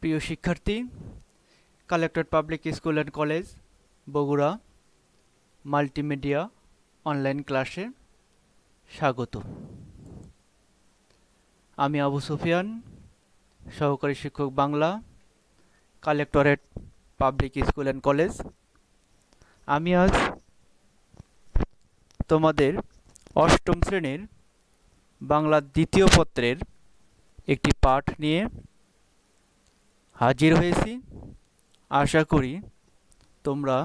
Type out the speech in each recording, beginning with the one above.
প্রিয় শিক্ষার্থী, collector public school and college Bogura multimedia online ক্লাসে স্বাগত। আমি আবু সুফিয়ান, সহকারী শিক্ষক Bangla, collectorate public school and college. আমি আজ তোমাদের অষ্টম শ্রেণীর বাংলা দ্বিতীয় পত্রের একটি পাঠ নিয়ে হাজির হয়েছি। আশা করি তোমরা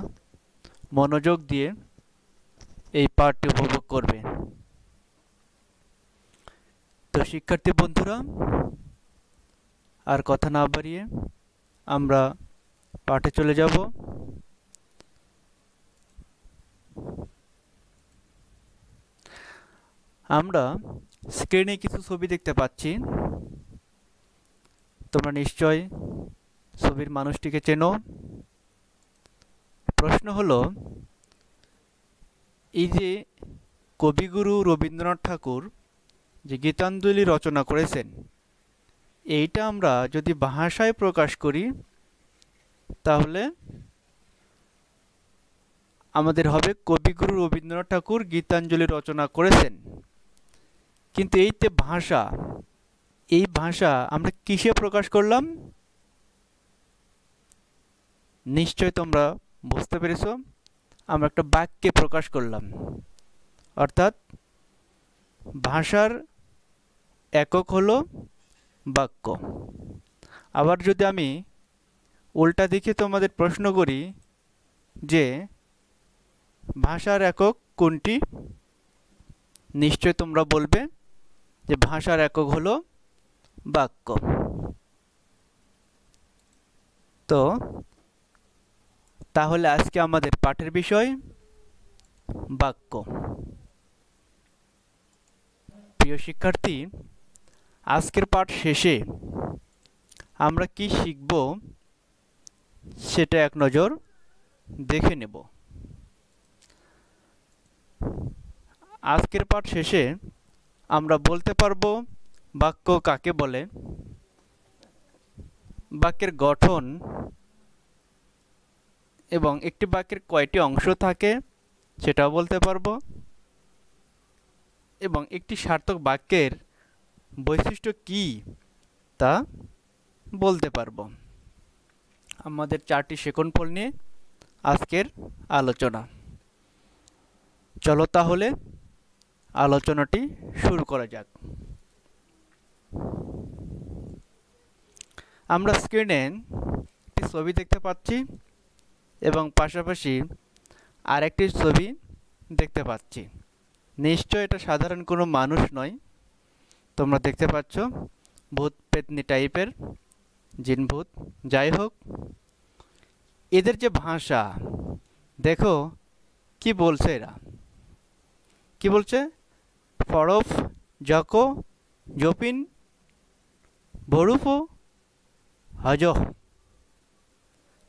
মনোযোগ দিয়ে এই পাঠটি উপভোগ করবে। তো শিক্ষার্থী বন্ধুরা, আর কথা না বাড়িয়ে আমরা পাঠে চলে যাব। আমরা স্ক্রিনে কিছু ছবি দেখতে পাচ্ছি। তোমরা নিশ্চয় ছবির মানুষটিকে চেনো। প্রশ্ন হলো, এই যে কবিগুরু রবীন্দ্রনাথ ঠাকুর যে গীতাঞ্জলি রচনা করেছেন, এইটা আমরা যদি ভাষায় প্রকাশ করি তাহলে আমাদের হবে কবিগুরু রবীন্দ্রনাথ ঠাকুর গীতাঞ্জলি রচনা করেছেন। কিন্তু এই ভাষা আমরা কিসে প্রকাশ করলাম? নিশ্চয় তোমরা বুঝতে পেরেছো, আমরা একটা বাক্যে প্রকাশ করলাম। অর্থাৎ ভাষার একক হলো বাক্য। আবার যদি আমি উল্টা দিকে তোমাদের প্রশ্ন করি যে ভাষার একক কোনটি, নিশ্চয় তোমরা বলবে যে ভাষার একক হলো বাক্য। তো তাহলে আজকে আমাদের পাঠের বিষয় বাক্য। প্রিয় শিক্ষার্থী, আজকের পাঠ শেষে আমরা কি শিখব সেটা এক নজর দেখে নেব। আজকের পাঠ শেষে আমরা বলতে পারবো বাক্য কাকে বলে, বাক্যের গঠন এবং একটি বাক্যের কয়টি অংশ থাকে সেটাও বলতে পারবো, এবং একটি সার্থক বাক্যের বৈশিষ্ট্য কি তা বলতে পারবো। আমাদের 4টি সেকন্ড নিয়ে আজকের আলোচনা। চলো তাহলে আলোচনাটি শুরু করা যাক। আমরা স্ক্রিনে একটি ছবি দেখতে পাচ্ছি এবং পাশাপাশি আরেকটি ছবি দেখতে পাচ্ছি। নিশ্চয় এটা সাধারণ কোনো মানুষ নয়। তোমরা দেখতে পাচ্ছ ভূত পেতনি টাইপের, জিন ভূত। যাই হোক, এদের যে ভাষা দেখো কি বলছে। এরা কি বলছে? ফরফ জকো জপিন ভরুফো হজ।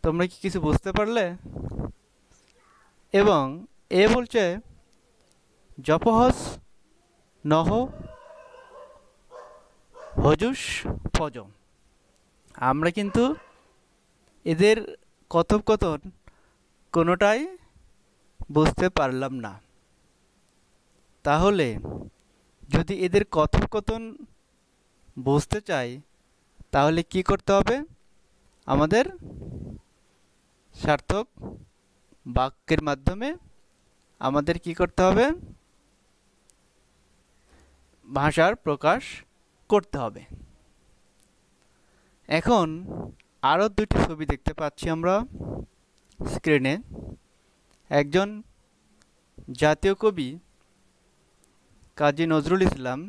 তোমরা কি কিছু বুঝতে পারলে? এবং এ বলছে জপহস নহ হজুস ফজ। আমরা কিন্তু এদের কথোপকথন কোনোটাই বুঝতে পারলাম না। তাহলে যদি এদের কথোপকথন বুঝতে চাই তাহলে কি করতে হবে? আমাদের সার্থক বাক্যের মাধ্যমে আমাদের কি করতে হবে? ভাষার প্রকাশ করতে হবে। এখন আরও দুটি ছবি দেখতে পাচ্ছি আমরা স্ক্রিনে। একজন জাতীয় কবি কাজী নজরুল ইসলাম,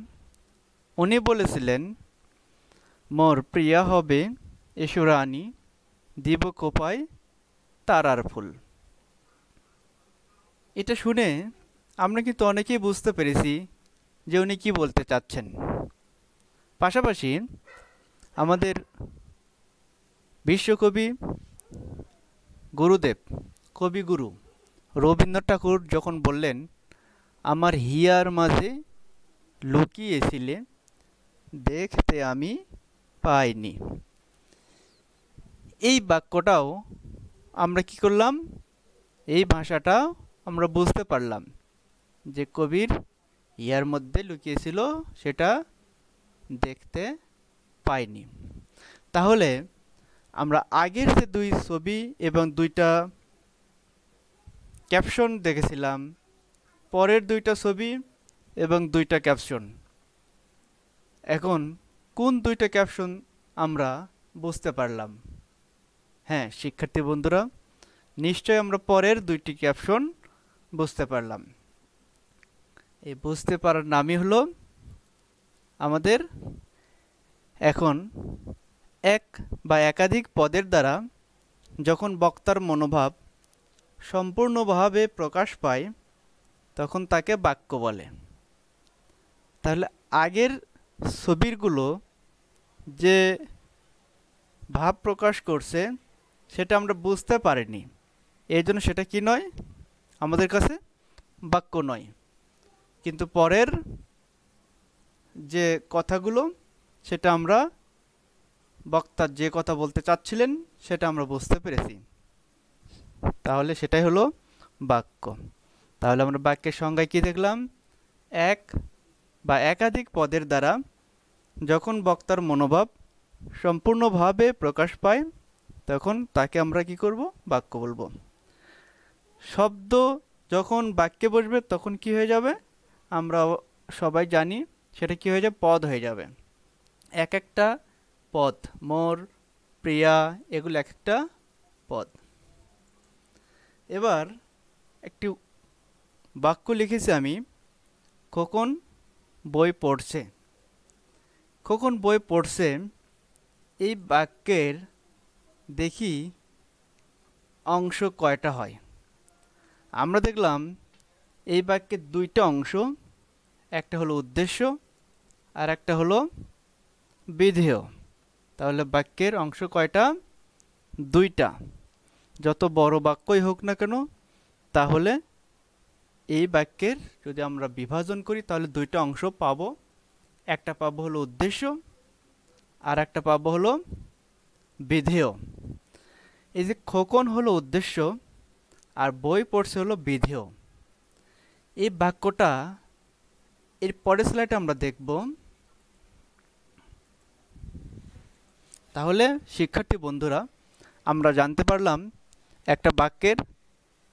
উনি বলেছিলেন, মোর প্রিয়া হবে এসো রানী, দিব কোপায় তারার ফুল। এটা শুনে আমরা কিন্তু অনেকেই বুঝতে পেরেছি যে উনি কি বলতে চাচ্ছেন। পাশাপাশি আমাদের বিশ্বকবি গুরুদেব, কবিগুরু রবীন্দ্রনাথ ঠাকুর যখন বললেন, আমার হিয়ার মাঝে লুকিয়েছিলে দেখতে আমি পাইনি, এই বাক্যটাও আমরা কি করলাম, এই ভাষাটা আমরা বুঝতে পারলাম যে কবির ইয়ার মধ্যে লুকিয়েছিল সেটা দেখতে পাইনি। তাহলে আমরা আগের যে দুই ছবি এবং দুইটা ক্যাপশন দেখেছিলাম, পরের দুইটা ছবি এবং দুইটা ক্যাপশন, এখন কোন দুইটা ক্যাপশন আমরা বুঝতে পারলাম? হ্যাঁ শিক্ষার্থী বন্ধুরা, নিশ্চয়ই আমরা পরের দুইটি ক্যাপশন বুঝতে পারলাম। এই বুঝতে পারার নামই হলো আমাদের এখন এক বা একাধিক পদের দ্বারা যখন বক্তার মনোভাব সম্পূর্ণভাবে প্রকাশ পায় তখন তাকে বাক্য বলে। তাহলে আগের ছবিগুলো যে ভাব প্রকাশ করছে সেটা আমরা বুঝতে পারিনি, এই জন্য সেটা কি নয়, আমাদের কাছে বাক্য নয়। কিন্তু পরের যে কথাগুলো সেটা আমরা বক্তা যে কথা বলতে চাচ্ছিলেন সেটা আমরা বুঝতে পেরেছি, তাহলে সেটাই হলো বাক্য। তাহলে আমরা বাক্যের সংজ্ঞায় কি দেখলাম? এক বা একাধিক পদের দ্বারা যখন বক্তার মনোভাব সম্পূর্ণভাবে প্রকাশ পায় তখন তাকে আমরা কি করব? বাক্য বলবো। শব্দ যখন বাক্যে বসবে তখন কি হয়ে যাবে? আমরা সবাই জানি সেটা কি হয়ে যাবে? পদ হয়ে যাবে। এক একটা পদ, মোর, প্রিয়া, এগুলো এক একটা পদ। এবার একটি বাক্য লিখেছি আমি, খোকন বই পড়ছে। খোকন বই পড়ছে, এই বাক্যের দেখি অংশ কয়টা হয়। আমরা দেখলাম এই বাক্যের দুইটা অংশ, একটা হলো উদ্দেশ্য আর একটা হলো বিধেয়। তাহলে বাক্যের অংশ কয়টা? দুইটা। যত বড় বাক্যই হোক না কেন, তাহলে এই বাক্যের যদি আমরা বিভাজন করি তাহলে দুইটা অংশ পাবো। একটা পাবো হলো উদ্দেশ্য আর একটা পাবো হলো বিধেয়। এই যে খোকন হলো উদ্দেশ্য আর বই পড়ছে হলো বিধেয়। এই বাক্যটা এর পরের স্লাইডে আমরা দেখব। তাহলে শিক্ষার্থী বন্ধুরা, আমরা জানতে পারলাম একটা বাক্যের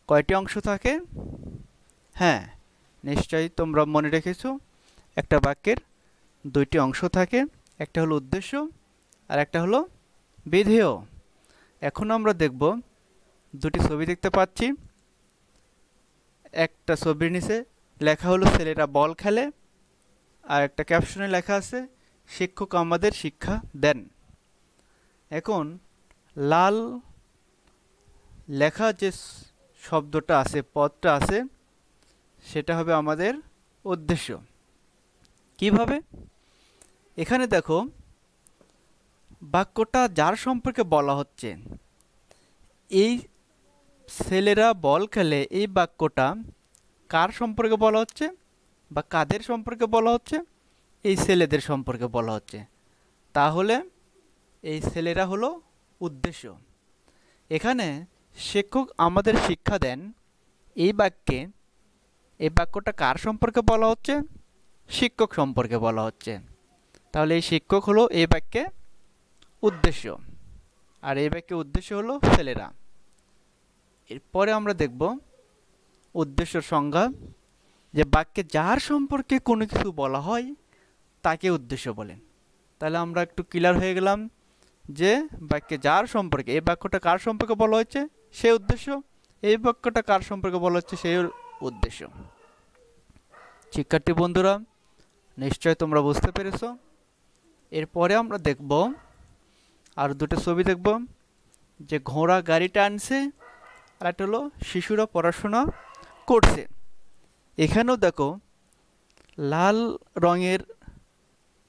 কয়টি অংশ থাকে। হ্যাঁ নিশ্চয়ই তোমরা মনে রেখেছো, একটা বাক্যের দুইটি অংশ থাকে, একটা হলো উদ্দেশ্য আর একটা হলো বিধেয়। এখন আমরা দেখব, দুটি ছবি দেখতে পাচ্ছি। একটা ছবির নিচে লেখা হলো ছেলেরা বল খেলে, আর একটা ক্যাপশনে লেখা আছে শিক্ষক আমাদের শিক্ষা দেন। এখন লাল লেখা যে শব্দটা আছে, পদটা আছে, সেটা হবে আমাদের উদ্দেশ্য। কিভাবে? এখানে দেখো বাক্যটা যার সম্পর্কে বলা হচ্ছে, এই ছেলেরা বল খেলে, এই বাক্যটা কার সম্পর্কে বলা হচ্ছে বা কাদের সম্পর্কে বলা হচ্ছে? এই ছেলেদের সম্পর্কে বলা হচ্ছে। তাহলে এই ছেলেরা হলো উদ্দেশ্য। এখানে শিক্ষক আমাদের শিক্ষা দেন, এই বাক্যে এই বাক্যটা কার সম্পর্কে বলা হচ্ছে? শিক্ষক সম্পর্কে বলা হচ্ছে। তাহলে এই শিক্ষক হলো এই বাক্যে উদ্দেশ্য, আর এই বাক্যে উদ্দেশ্য হলো ছেলেরা। এরপরে আমরা দেখব উদ্দেশ্যর সংজ্ঞা, যে বাক্যে যার সম্পর্কে কোনো কিছু বলা হয় তাকে উদ্দেশ্য বলেন। তাহলে আমরা একটু ক্লিয়ার হয়ে গেলাম যে বাক্যে যার সম্পর্কে, এই বাক্যটা কার সম্পর্কে বলা হচ্ছে সে উদ্দেশ্য, এই বাক্যটা কার সম্পর্কে বলা হচ্ছে সেই উদ্দেশ্য। শিক্ষার্থী বন্ধুরা, নিশ্চয় তোমরা বুঝতে পেরেছো। এরপরে আমরা দেখব আর দুটো ছবি দেখব, যে ঘোড়া গাড়ি টানছে আর একটা হলো শিশুরা পড়াশোনা করছে। এখানেও দেখো লাল রঙের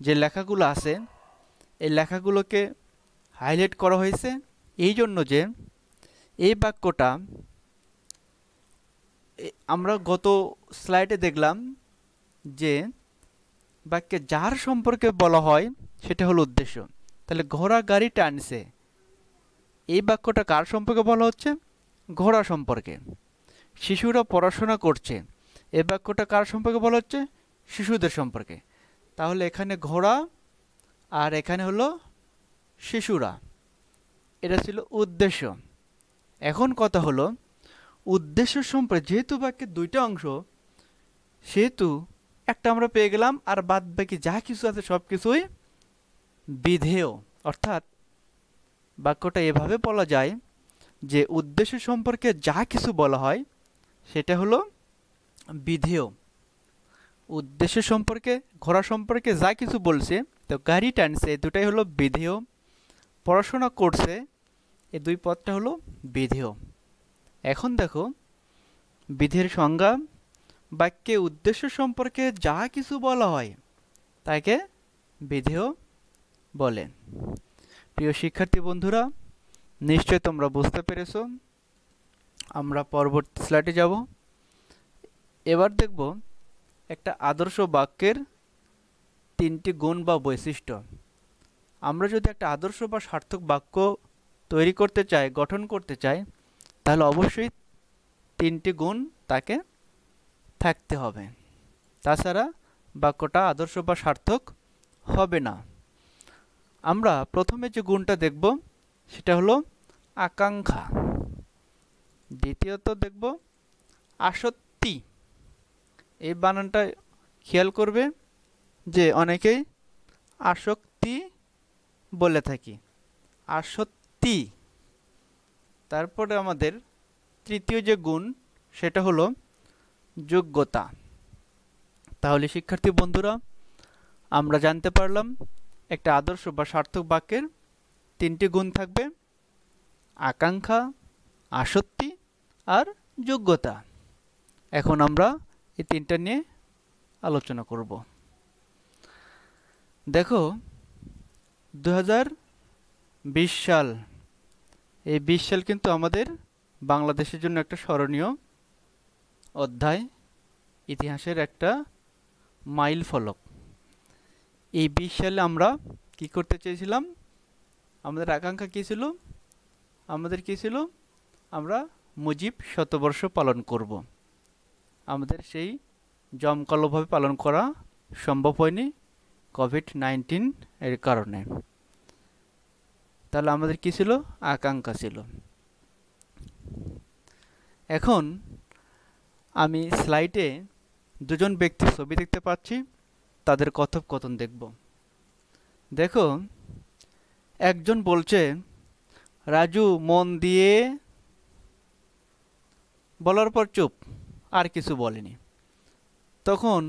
যে লেখাগুলো আছে, এই লেখাগুলোকে হাইলাইট করা হয়েছে এই জন্য যে এই বাক্যটা আমরা গত স্লাইডে দেখলাম যে বাক্যে যার সম্পর্কে বলা হয় সেটা হলো উদ্দেশ্য। তাহলে ঘোড়া গাড়ি টানছে, এই বাক্যটা কার সম্পর্কে বলা হচ্ছে? ঘোড়া সম্পর্কে। শিশুরা পড়াশোনা করছে, এই বাক্যটা কার সম্পর্কে বলা হচ্ছে? শিশুদের সম্পর্কে। তাহলে এখানে ঘোড়া আর এখানে হলো শিশুরা, এটা ছিল উদ্দেশ্য। এখন কথা হলো উদ্দেশ্য সম্পর্কে, যেহেতু বাক্যের দুইটা অংশ, সেহেতু একটা আমরা পেয়ে গেলাম, আর বাদ বাকি যা কিছু আছে সব কিছুই বিধেয়। অর্থাৎ বাক্যটা এভাবে বলা যায় যে উদ্দেশ্য সম্পর্কে যা কিছু বলা হয় সেটা হলো বিধেয়। উদ্দেশ্য সম্পর্কে, ঘোড়া সম্পর্কে যা কিছু বলছে, তো গাড়ি টানছে, এই দুটাই হলো বিধেয়। পড়াশোনা করছে, এই দুই পদটা হলো বিধেয়। এখন দেখো বিধেয়ের সংজ্ঞা, বাক্যে উদ্দেশ্য সম্পর্কে যা কিছু বলা হয় তাকে বিধেয় বলে। প্রিয় শিক্ষার্থী বন্ধুরা, নিশ্চয় তোমরা বুঝতে পেরেছো। আমরা পরবর্তী স্লাইডে যাব। এবার দেখব একটা আদর্শ বাক্যের তিনটি গুণ বা বৈশিষ্ট্য। আমরা যদি একটা আদর্শ বা সার্থক বাক্য তৈরি করতে চাই, গঠন করতে চাই, তাহলে অবশ্যই তিনটি গুণ তাকে থাকতে হবে, তাছাড়া বাক্যটা আদর্শ বা সার্থক হবে না। আমরা প্রথমে যে গুণটা দেখব সেটা হলো আকাঙ্ক্ষা। দ্বিতীয়ত দেখব আসক্তি। এই বানানটা খেয়াল করবে যে অনেকেই আসক্তি বলে থাকি, আসক্তি। তারপরে আমাদের তৃতীয় যে গুণ সেটা হলো যোগ্যতা। তাহলে শিক্ষার্থী বন্ধুরা, আমরা জানতে পারলাম একটা আদর্শ বা সার্থক বাক্যের তিনটি গুণ থাকবে: আকাঙ্ক্ষা, আসক্তি আর যোগ্যতা। এখন আমরা এই তিনটা নিয়ে আলোচনা করব। দেখো 2020 সাল, এই 20 সাল কিন্তু আমাদের বাংলাদেশের জন্য একটা স্মরণীয় অধ্যায়, ইতিহাসের একটা মাইল ফলক। এই 20 সালে আমরা কি করতে চেয়েছিলাম? আমাদের আকাঙ্ক্ষা কী ছিল? আমাদের কি ছিল? আমরা মুজিব শতবর্ষ পালন করব। আমাদের সেই জমকালোভাবে পালন করা সম্ভব হয়নি কোভিড-19 এর কারণে। তাহলে আমাদের কি ছিল? আকাঙ্ক্ষা ছিল। এখন আমি স্লাইডে দুজন ব্যক্তির ছবি দেখতে পাচ্ছি, তাদের কথোপকথন দেখব। দেখো, একজন বলছে, রাজু মন দিয়ে, বলার পর চুপ, আর কিছু বলেনি। তখন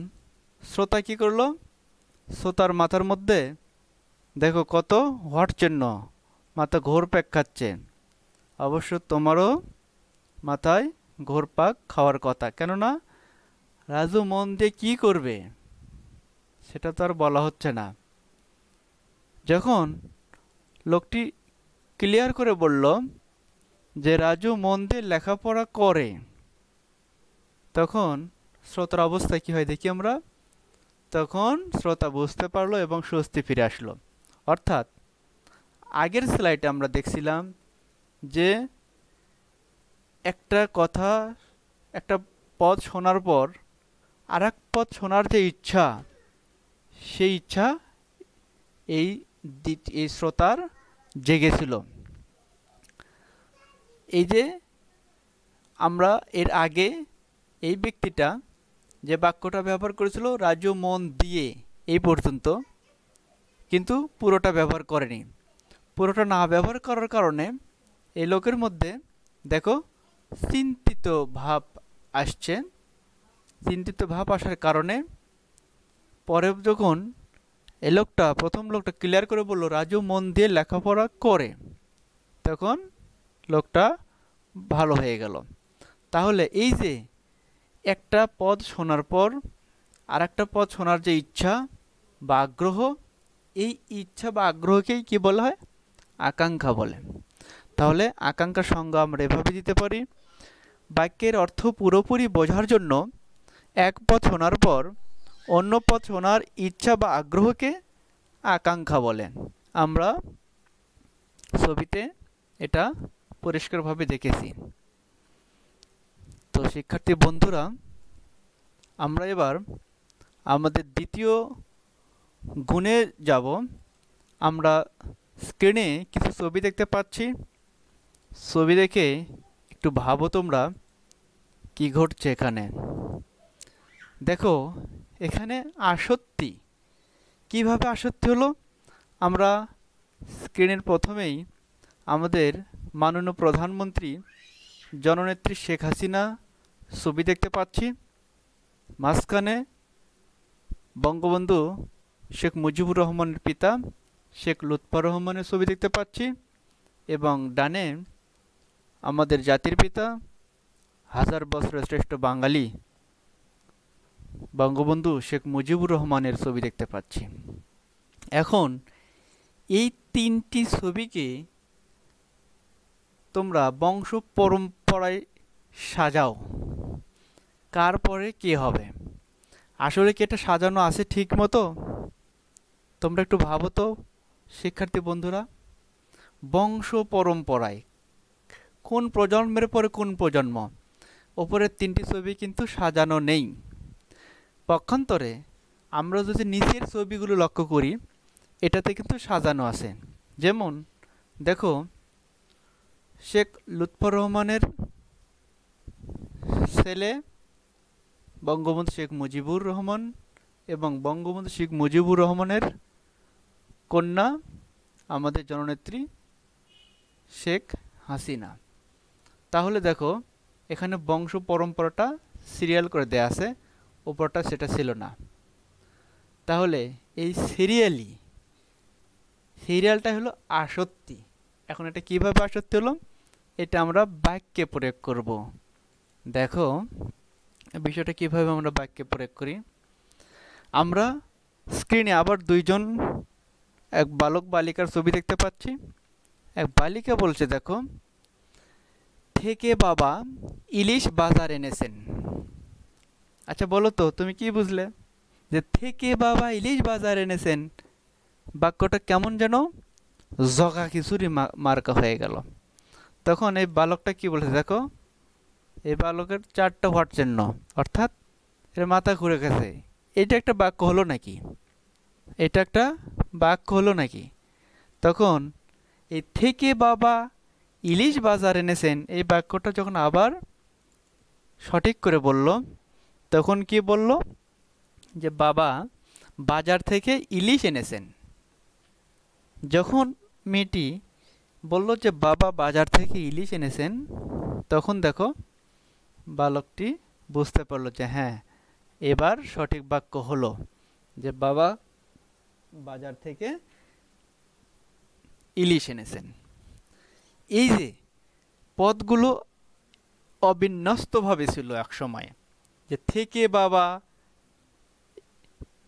শ্রোতা কি করলো? শ্রোতার মাথার মধ্যে দেখো কত হোয়াট চিহ্ন, মাথা ঘুরপাক খাচ্ছে। অবশ্য তোমারও মাথায় ঘুরপাক খাওয়ার কথা, কেননা রাজু মন দিয়ে কি করবে সেটা তো আর বলা হচ্ছে না। যখন লোকটি ক্লিয়ার করে বলল যে রাজু মন দিয়ে লেখাপড়া করে, তখন শ্রোতার অবস্থা কি হয় দেখি আমরা। তখন শ্রোতা বুঝতে পারলো এবং স্বস্তি ফিরে আসলো। অর্থাৎ আগের স্লাইডে আমরা দেখছিলাম যে একটা কথা, একটা পদ শোনার পর আর এক পদ শোনার যে ইচ্ছা, সেই ইচ্ছা এই শ্রোতার জেগেছিল। এই যে আমরা এর আগে এই ব্যক্তিটা যে বাক্যটা ব্যবহার করেছিল, রাজু মন দিয়ে, এই পর্যন্ত, কিন্তু পুরোটা ব্যবহার করেনি। পুরোটা না ব্যবহার করার কারণে এই লোকের মধ্যে দেখো চিন্তিত ভাব আসছে। চিন্তিত ভাব আসার কারণে পরে যখন এই লোকটা, প্রথম লোকটা ক্লিয়ার করে বলল রাজু মন দিয়ে লেখাপড়া করে, তখন লোকটা ভালো হয়ে গেল। তাহলে এই যে একটা পদ শোনার পর আর একটা পদ শোনার যে ইচ্ছা বা আগ্রহ, এই ইচ্ছা বা আগ্রহকেই কি বলা হয়? আকাঙ্ক্ষা বলে। তাহলে আকাঙ্ক্ষার সংজ্ঞা আমরা এভাবে দিতে পারি: বাক্যের অর্থ পুরোপুরি বোঝার জন্য এক পদ শোনার পর অন্য পদ শোনার ইচ্ছা বা আগ্রহকে আকাঙ্ক্ষা বলে। আমরা ছবিতে এটা পরিষ্কারভাবে দেখেছি। তো শিক্ষার্থী বন্ধুরা, আমরা এবার আমাদের দ্বিতীয় গুণে যাব। আমরা স্ক্রিনে কিছু ছবি দেখতে পাচ্ছি। ছবি দেখে একটু ভাবো তোমরা কি ঘটছে এখানে। দেখো এখানে আসক্তি, কিভাবে আসক্তি হলো? আমরা স্ক্রিনের প্রথমেই আমাদের মাননীয় প্রধানমন্ত্রী জননেত্রী শেখ হাসিনা ছবি দেখতে পাচ্ছি। মাঝখানে বঙ্গবন্ধু শেখ মুজিবুর রহমানের পিতা শেখ লুৎফর রহমানের ছবি দেখতে পাচ্ছি, এবং ডানে আমাদের জাতির পিতা হাজার বছরের শ্রেষ্ঠ বাঙালি বঙ্গবন্ধু শেখ মুজিবুর রহমানের ছবি দেখতে পাচ্ছি। এখন এই তিনটি ছবিকে তোমরা বংশ পরম্পরায় সাজাও, কার পরে কে হবে। আসলে কি এটা সাজানো আছে ঠিক মতো? তোমরা একটু ভাবো তো শিক্ষার্থী বন্ধুরা, বংশ পরম্পরায় কোন প্রজন্মের পরে কোন প্রজন্ম, ওপরের তিনটি ছবি কিন্তু সাজানো নেই। পক্ষান্তরে আমরা যদি নিচের ছবিগুলো লক্ষ্য করি, এটাতে কিন্তু সাজানো আছে। যেমন দেখো, শেখ লুৎফর রহমানের ছেলে বঙ্গবন্ধু শেখ মুজিবুর রহমান এবং বঙ্গবন্ধু শেখ মুজিবুর রহমানের কন্যা আমাদের জননেত্রী শেখ হাসিনা। তাহলে দেখো এখানে বংশ পরম্পরাটা সিরিয়াল করে দেয়া আছে, ওপরটা সেটা ছিল না। তাহলে এই সিরিয়ালটা হলো আসক্তি। এখন এটা কিভাবে আসক্তি হলো, এটা আমরা বাক্যে প্রয়োগ করব। দেখো বিষয়টা কিভাবে আমরা বাক্যে প্রয়োগ করি। আমরা স্ক্রিনে আবার দুইজন, এক বালক বালিকার ছবি দেখতে পাচ্ছি। এক বালিকা বলছে, দেখো, থেকে বাবা ইলিশ বাজার এনেছেন। আচ্ছা বলো তো তুমি কি বুঝলে যে থেকে বাবা ইলিশ বাজার এনেছেন? বাক্যটা কেমন যেন জগা খিচুড়ি মার্কা হয়ে গেল। তখন এই বালকটা কি বলেছে, দেখো এই বালকের 4টা হোয়াট চিহ্ন, অর্থাৎ এর মাথা ঘুরে গেছে। এটা একটা বাক্য হলো নাকি? এটা একটা বাক্য হলো নাকি? তখন এই থেকে বাবা ইলিশ বাজার এনেছেন, এই বাক্যটা যখন আবার সঠিক করে বলল, তখন কি বলল যে বাবা বাজার থেকে ইলিশ এনেছেন। যখন মেয়েটি বলল যে বাবা বাজার থেকে ইলিশ এনেছেন, তখন দেখো বালকটি বুঝতে পারলো যে হ্যাঁ, এবার সঠিক বাক্য হলো যে বাবা বাজার থেকে ইলিশ এনেছেন। এই যে পদগুলো অবিন্যস্তভাবে ছিল এক সময়, যে থেকে বাবা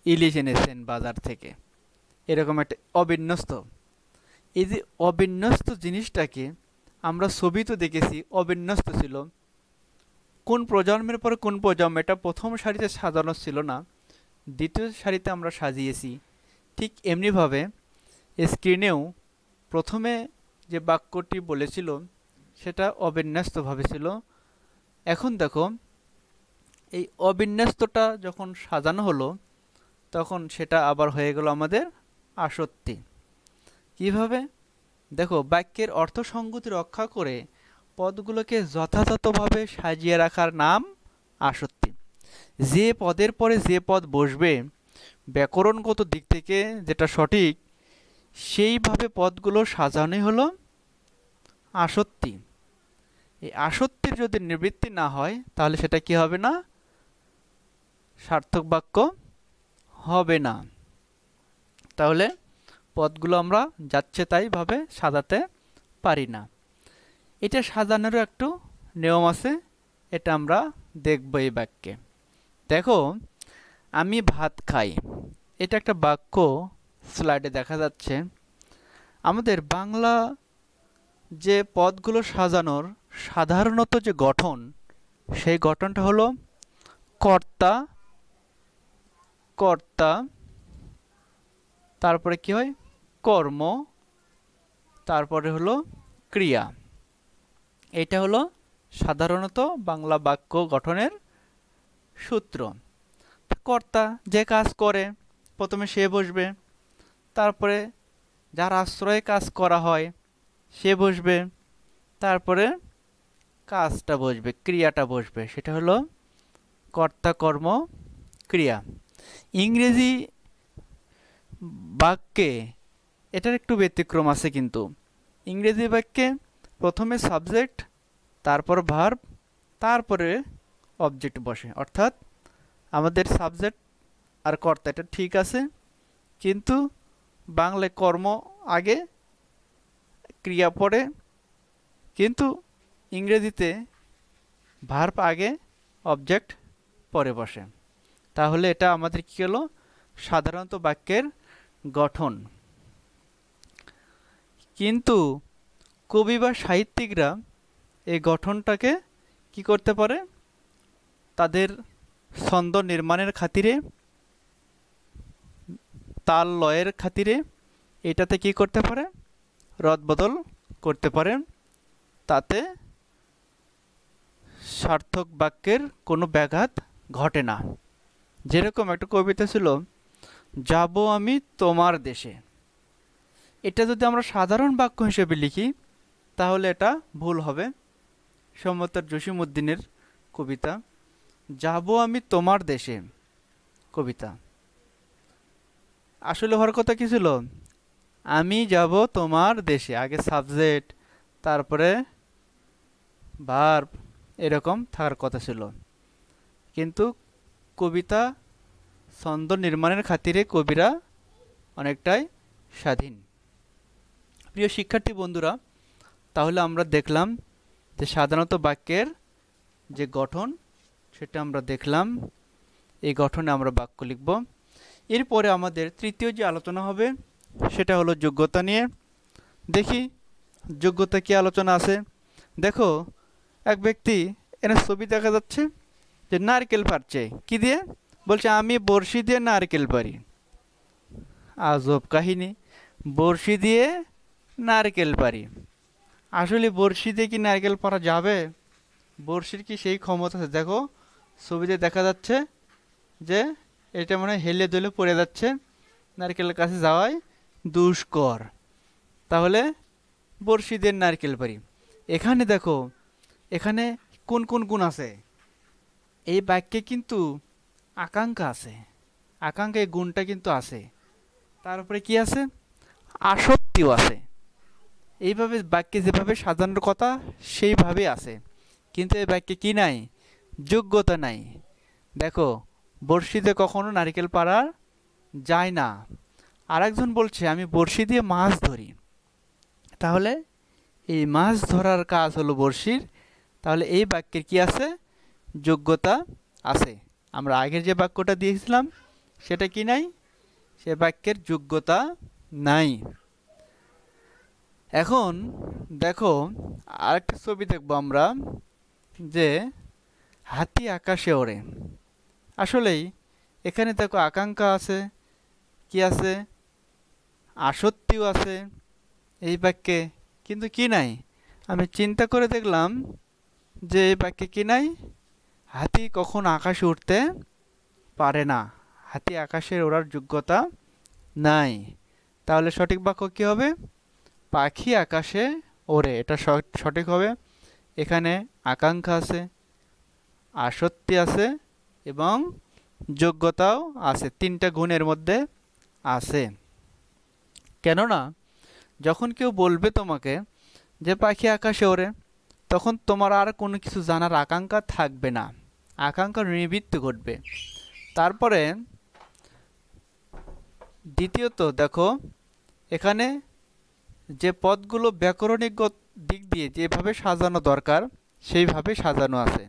ইলিশ এনেছেন বাজার থেকে, এরকম একটা অবিন্যস্ত। এই যে অবিন্যস্ত জিনিসটাকে আমরা ছবি তো দেখেছি অবিন্যস্ত ছিল, কোন প্রজন্মের পরে কোন প্রজন্ম, এটা প্রথম সারিতে সাজানো ছিল না, দ্বিতীয় সারিতে আমরা সাজিয়েছি। ঠিক এমনিভাবে স্ক্রিনেও প্রথমে যে বাক্যটি বলেছিল সেটা অবিন্যস্তভাবে ছিল। এখন দেখো এই অবিন্যস্তটা যখন সাজানো হলো, তখন সেটা আবার হয়ে গেল আমাদের আসক্তি। কিভাবে? দেখো বাক্যের অর্থসঙ্গতি রক্ষা করে পদগুলোকে যথাযথভাবে সাজিয়ে রাখার নাম আসক্তি। যে পদের পরে যে পদ বসবে, ব্যাকরণগত দিক থেকে যেটা সঠিক সেইভাবে পদগুলো সাজানোই হলো আসক্তি। এই আসক্তির যদি নিবৃত্তি না হয়, তাহলে সেটা কি হবে না? সার্থক বাক্য হবে না। তাহলে পদগুলো আমরা যাচ্ছে তাই ভাবে সাজাতে পারি না। এটা সাজানোরও একটু নিয়ম আছে, এটা আমরা দেখব এই বাক্যে। দেখো, আমি ভাত খাই, এটা একটা বাক্য স্লাইডে দেখা যাচ্ছে। আমাদের বাংলা যে পদগুলো সাজানোর সাধারণত যে গঠন, সেই গঠনটা হলো কর্তা কর্তা, তারপরে কি হয় কর্ম, তারপরে হলো ক্রিয়া। এটা হলো সাধারণত বাংলা বাক্য গঠনের সূত্র। কর্তা যে কাজ করে প্রথমে সে বসবে, তারপরে যার আশ্রয়ে কাজ করা হয় সে বসবে, তারপরে কাজটা বসবে, ক্রিয়াটা বসবে, সেটা হলো কর্তা কর্ম ক্রিয়া। ইংরেজি বাক্যে এটার একটু ব্যতিক্রম আছে, কিন্তু ইংরেজি বাক্যে প্রথমে সাবজেক্ট, তারপর ভার্ব, তারপরে অবজেক্ট বসে। অর্থাৎ আমাদের সাবজেক্ট আর কর্তা এটা ঠিক আছে, কিন্তু বাংলায় কর্ম আগে ক্রিয়া পরে, কিন্তু ইংরেজিতে ভার্ব আগে অবজেক্ট পরে বসে। তাহলে এটা আমাদের কি হলো সাধারণত বাক্যের গঠন। কিন্তু কবি বা সাহিত্যিকরা এই গঠনটাকে কি করতে পারে, তাদের ছন্দ নির্মাণের খাতিরে, তাল লয়ের খাতিরে এটাতে কি করতে পারে, রদবদল করতে পারে, তাতে সার্থক বাক্যের কোনো ব্যাঘাত ঘটে না। যেরকম একটা কবিতা ছিল, যাব আমি তোমার দেশে, এটা যদি আমরা সাধারণ বাক্য হিসেবে লিখি তাহলে এটা ভুল হবে। সম্রাট জসিমউদ্দিনের কবিতা, যাব আমি তোমার দেশে কবিতা, আসলে হওয়ার কথা কি ছিল, আমি যাব তোমার দেশে, আগে সাবজেক্ট তারপরে ভার্ব এরকম থাকার কথা ছিল। কিন্তু কবিতা ছন্দ নির্মাণের খাতিরে কবিরা অনেকটাই স্বাধীন। প্রিয় শিক্ষার্থী বন্ধুরা, তাহলে আমরা দেখলাম যে সাধারণত বাক্যের যে গঠন সেটা আমরা দেখলাম, এই গঠনে আমরা বাক্য লিখব। এরপরে আমাদের তৃতীয় যে আলোচনা হবে সেটা হলো যোগ্যতা নিয়ে। দেখি যোগ্যতা কি আলোচনা আছে। দেখো, এক ব্যক্তি এখানে ছবি দেখা যাচ্ছে যে নারকেল পারছে, কি দিয়ে, বলছে আমি বড়শি দিয়ে নারকেল পারি। আজব কাহিনী, বড়শি দিয়ে নারকেল পারি। আসলে বড়শি দিয়ে কি নারকেল পারা যাবে? বড়শির কি সেই ক্ষমতা আছে? দেখো ছবিতে দেখা যাচ্ছে যে এটা মনে হয় হেলে দুলে পড়ে যাচ্ছে, নারকেলের কাছে যাওয়াই দুষ্কর। তাহলে বড়শি দিয়ে নারকেল পারি। এখানে দেখো, এখানে কোন কোন গুণ আছে? এই বাক্যে কিন্তু আকাঙ্ক্ষা আছে, আকাঙ্ক্ষা এই গুণটা কিন্তু আছে। তারপরে কি আছে? আসক্তিও আছে। এইভাবে বাক্যে যেভাবে সাজানোর কথা সেইভাবে আছে, কিন্তু এই বাক্যে কি নাই? যোগ্যতা নাই। দেখো, বড়শিতে কখনো নারকেল পারা যায় না। আরেকজন বলছে আমি বড়শি দিয়ে মাছ ধরি, তাহলে এই মাছ ধরার কাজ হলো বড়শির। তাহলে এই বাক্যের কি আছে? যোগ্যতা আছে। আমরা আগের যে বাক্যটা দিয়েছিলাম সেটা কি নাই? সে বাক্যের যোগ্যতা নাই। এখন দেখো আরেকটা ছবি দেখবো আমরা, যে হাতি আকাশে ওড়ে। আসলেই এখানে দেখো আকাঙ্ক্ষা আছে, কি আছে? আসক্তিও আছে এই বাক্যে, কিন্তু কি নাই? আমি চিন্তা করে দেখলাম যে এই বাক্যে কি নাই? হাতি কখন আকাশে উঠতে পারে না, হাতি আকাশে ওড়ার যোগ্যতা নাই। তাহলে সঠিক বাক্য কি হবে? পাখি আকাশে ওড়ে, এটা সঠিক হবে। এখানে আকাঙ্ক্ষা আছে, আসক্তি আছে এবং যোগ্যতাও আছে, তিনটা গুণের মধ্যে আছে। কেননা যখন কেউ বলবে তোমাকে যে পাখি আকাশে ওড়ে, তখন তোমার আর কোনো কিছু জানার আকাঙ্ক্ষা থাকবে না, আকাঙ্ক্ষার নিবৃত্তি ঘটবে। তারপরে দ্বিতীয়ত দেখো, এখানে যে পদগুলো ব্যাকরণিক দিক দিয়ে যেভাবে সাজানো দরকার সেইভাবে সাজানো আছে।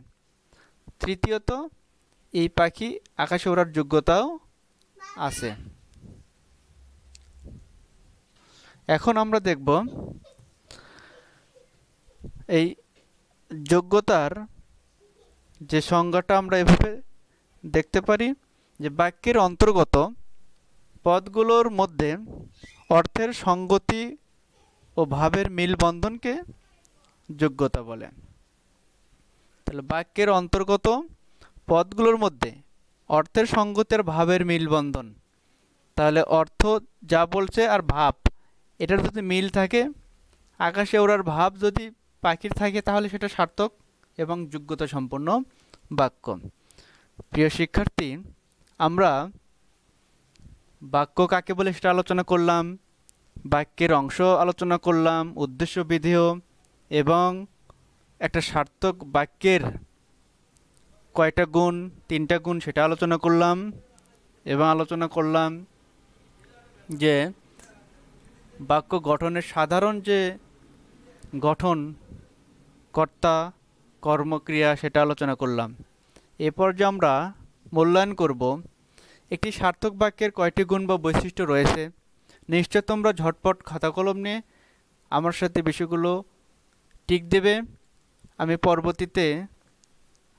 তৃতীয়ত এই পাখি আকাশে ওড়ার যোগ্যতাও আছে। এখন আমরা দেখব এই যোগ্যতার যে সংজ্ঞাটা আমরা এভাবে দেখতে পারি যে বাক্যের অন্তর্গত পদগুলোর মধ্যে অর্থের সঙ্গতি ও ভাবের মিল বন্ধনকে যোগ্যতা বলে। তাহলে বাক্যের অন্তর্গত পদগুলোর মধ্যে অর্থের সঙ্গতি আর ভাবের মিলবন্ধন, তাহলে অর্থ যা বলছে আর ভাব এটার যদি মিল থাকে, আকাশে ওড়ার ভাব যদি পাখির থাকে, তাহলে সেটা সার্থক এবং যোগ্যতা সম্পন্ন বাক্য। প্রিয় শিক্ষার্থী, আমরা বাক্য কাকে বলে সেটা আলোচনা করলাম, বাক্যের অংশ আলোচনা করলাম, উদ্দেশ্য বিধেয় এবং একটা সার্থক বাক্যের কয়টা গুণ, 3টা গুণ সেটা আলোচনা করলাম, এবং আলোচনা করলাম যে বাক্য গঠনের সাধারণ যে গঠন, কর্তা, কর্মক্রিয়া, সেটা আলোচনা করলাম। এরপর যে আমরা মূল্যায়ন করব একটি সার্থক বাক্যের কয়টি গুণ বা বৈশিষ্ট্য রয়েছে। নিশ্চয় তোমরা ঝটপট খাতা কলম নিয়ে আমার সাথে বিষয়গুলো টিক দেবে। আমি পরবর্তীতে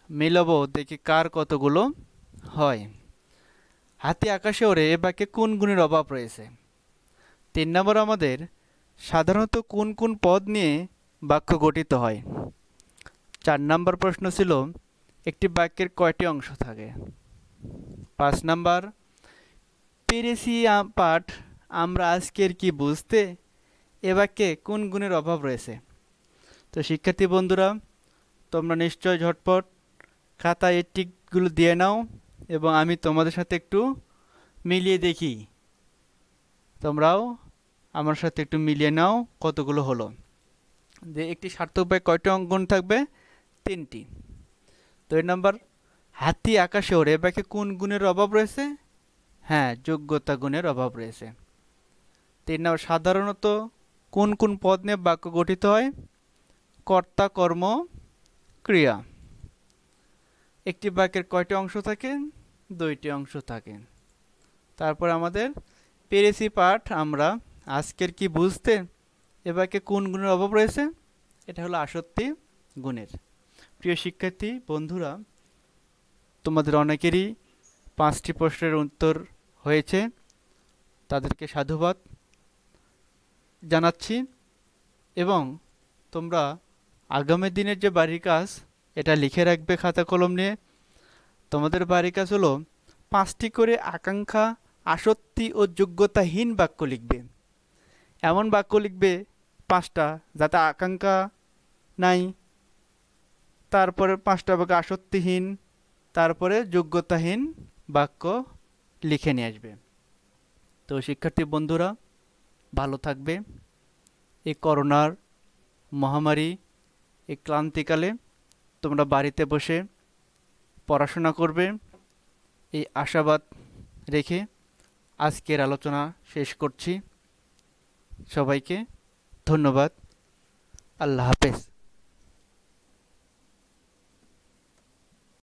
মিলাবো, দেখি কার কতগুলো হয়। হাতি আকাশে ওড়ে এ বাক্যে কোন গুণের অভাব রয়েছে? 3 নম্বর, আমাদের সাধারণত কোন কোন পদ নিয়ে বাক্য গঠিত হয়? 4 নম্বর প্রশ্ন ছিল একটি বাক্যের কয়টি অংশ থাকে? 5 নম্বর, পেরেছি পাঠ আমরা আজকের কি বুঝতে এ বাক্যে কোন গুণের অভাব রয়েছে? তো শিক্ষার্থী বন্ধুরা, তোমরা নিশ্চয় ঝটপট খাতায় এই টিকগুলো দিয়ে নাও এবং আমি তোমাদের সাথে একটু মিলিয়ে দেখি। তোমরাও আমার সাথে একটু মিলিয়ে নাও কতগুলো হলো। যে একটি সার্থক বাক্যে কয়টি গুণ থাকবে? 3টি। 2 নম্বর, হাতি আকাশে ওড়ে এ বাক্যে কোন গুণের অভাব রয়েছে? হ্যাঁ, যোগ্যতা গুণের অভাব রয়েছে। 3 নম্বর, সাধারণত কোন কোন পদ নিয়ে বাক্য গঠিত হয়? কর্তা, কর্ম, ক্রিয়া। একটি বাক্যের কয়টি অংশ থাকে? 2টি অংশ থাকে। তারপর আমাদের পেরেছি পাঠ আমরা আজকের কি বুঝতে এ বাক্যে কোন গুণের অভাব রয়েছে? এটা হলো আসক্তি গুণের। প্রিয় শিক্ষার্থী বন্ধুরা, তোমাদের অনেকেরই 5টি প্রশ্নের উত্তর হয়েছে, তাদেরকে সাধুবাদ জানাচ্ছি। এবং তোমরা আগামী দিনের যে বাড়ির কাজ, এটা লিখে রাখবে খাতা কলম নিয়ে। তোমাদের বাড়ির কাজ হলো 5টি করে আকাঙ্ক্ষা, আসক্তি ও যোগ্যতাহীন বাক্য লিখবে। এমন বাক্য লিখবে 5টা যাতে আকাঙ্ক্ষা নাই, তারপরে 5টা বাক্য আসক্তিহীন, তারপরে যোগ্যতাহীন বাক্য লিখে নিয়ে আসবে। তো শিক্ষার্থী বন্ধুরা, ভালো থাকবে। এই করোনার মহামারী, এই ক্লান্তিকালে তোমরা বাড়িতে বসে পড়াশোনা করবে, এই আশাবাদ রেখে আজকের আলোচনা শেষ করছি। সবাইকে ধন্যবাদ। আল্লাহ হাফেজ।